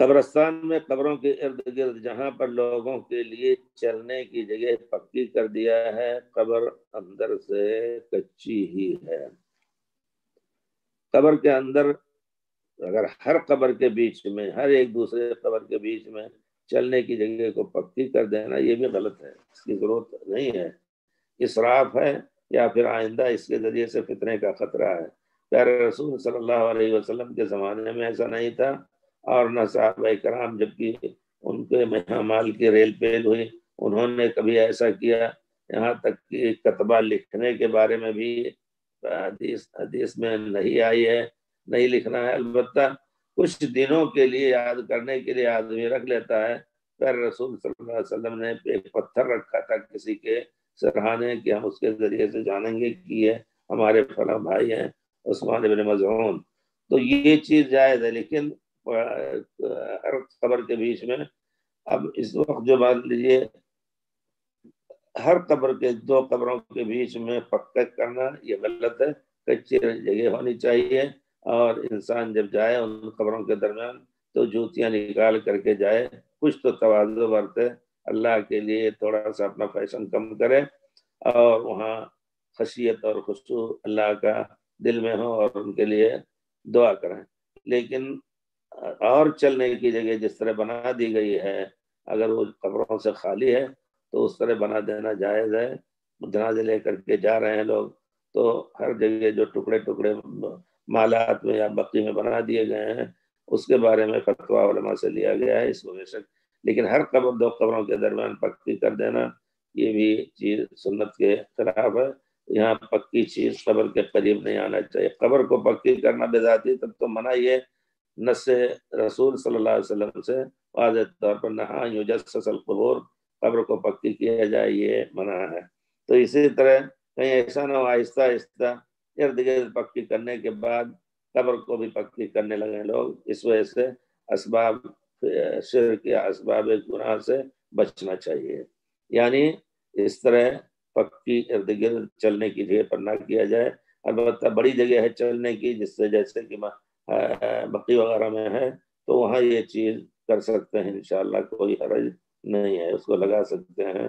قبرستان میں قبروں کے ارد گرد جہاں پر لوگوں کے لیے چلنے کی جگہ پکی کر دیا ہے، قبر اندر سے کچی ہی ہے۔ قبر کے اندر اگر ہر قبر کے بیچ میں، ہر ایک دوسرے قبر کے بیچ میں چلنے کی جگہ کو پکی کر دینا، یہ بھی غلط ہے، اس کی ضرورت نہیں ہے، اسراف ہے، یا پھر آئندہ اس کے ذریعے سے فتنے کا خطرہ ہے۔ پیارے رسول صلی اللہ علیہ وسلم کے زمانے میں ایسا نہیں تھا، اور نہ صحابہ کرام جبکہ ان کے مال کی ریل پیل ہوئی انہوں نے کبھی ایسا کیا۔ یہاں تک کہ کتبہ لکھنے کے بارے میں بھی حدیث میں نہیں آئی ہے، نہیں لکھنا ہے، البتہ کچھ دنوں کے لیے یاد کرنے کے لیے آدمی رکھ لیتا ہے۔ پھر رسول صلی اللہ علیہ وسلم نے ایک پتھر رکھا تھا کسی کے سرحانے کہ ہم اس کے ذریعے سے جانیں گے کہ یہ ہمارے فلاں بھائی ہیں عثمان بن مظعون۔ تو یہ چیز جائز ہے، لیکن ہر قبر کے بیچ میں اب اس وقت جو مان لیجیے ہر قبر کے دو قبروں کے بیچ میں پکا کرنا یہ غلط ہے، کچی جگہ ہونی چاہیے، اور انسان جب جائے ان قبروں کے درمیان تو جوتیاں نکال کر کے جائے، کچھ تو تواضع برتے، اللہ کے لیے تھوڑا سا اپنا فیشن کم کرے، اور وہاں خشیت اور خشوع اللہ کا دل میں ہو اور ان کے لیے دعا کریں۔ لیکن اور چلنے کی جگہ جس طرح بنا دی گئی ہے، اگر وہ قبروں سے خالی ہے تو اس طرح بنا دینا جائز ہے۔ جنازے لے کر کے جا رہے ہیں لوگ تو ہر جگہ جو ٹکڑے ٹکڑے مالات میں یا بقی میں بنا دیے گئے ہیں اس کے بارے میں فتویٰ علماء سے لیا گیا ہے، اس وجہ سے۔ لیکن ہر قبر دو قبروں کے درمیان پکی کر دینا یہ بھی چیز سنت کے خلاف ہے۔ یہاں پکی چیز قبر کے قریب نہیں آنا چاہیے۔ قبر کو پکی کرنا بذاتی تب تو منع یہ نص رسول صلی اللہ علیہ وسلم سے واضح طور پر نہا یجسس القبور، قبر کو پکی کیا جائے، یہ منع ہے۔ تو اسی طرح کہیں ایسا نہ ہو آہستہ آہستہ ارد گرد پکی کرنے کے بعد قبر کو بھی پکی کرنے لگے لوگ، اس وجہ سے اسباب شرک یا اسباب گناہ سے بچنا چاہیے۔ یعنی اس طرح پکی ارد گرد چلنے کی جگہ پر نہ کیا جائے، البتہ بڑی جگہ ہے چلنے کی جس سے جیسے کہ بقی وغیرہ میں ہے تو وہاں یہ چیز کر سکتے ہیں، انشاءاللہ کوئی حرج نہیں ہے، اس کو لگا سکتے ہیں۔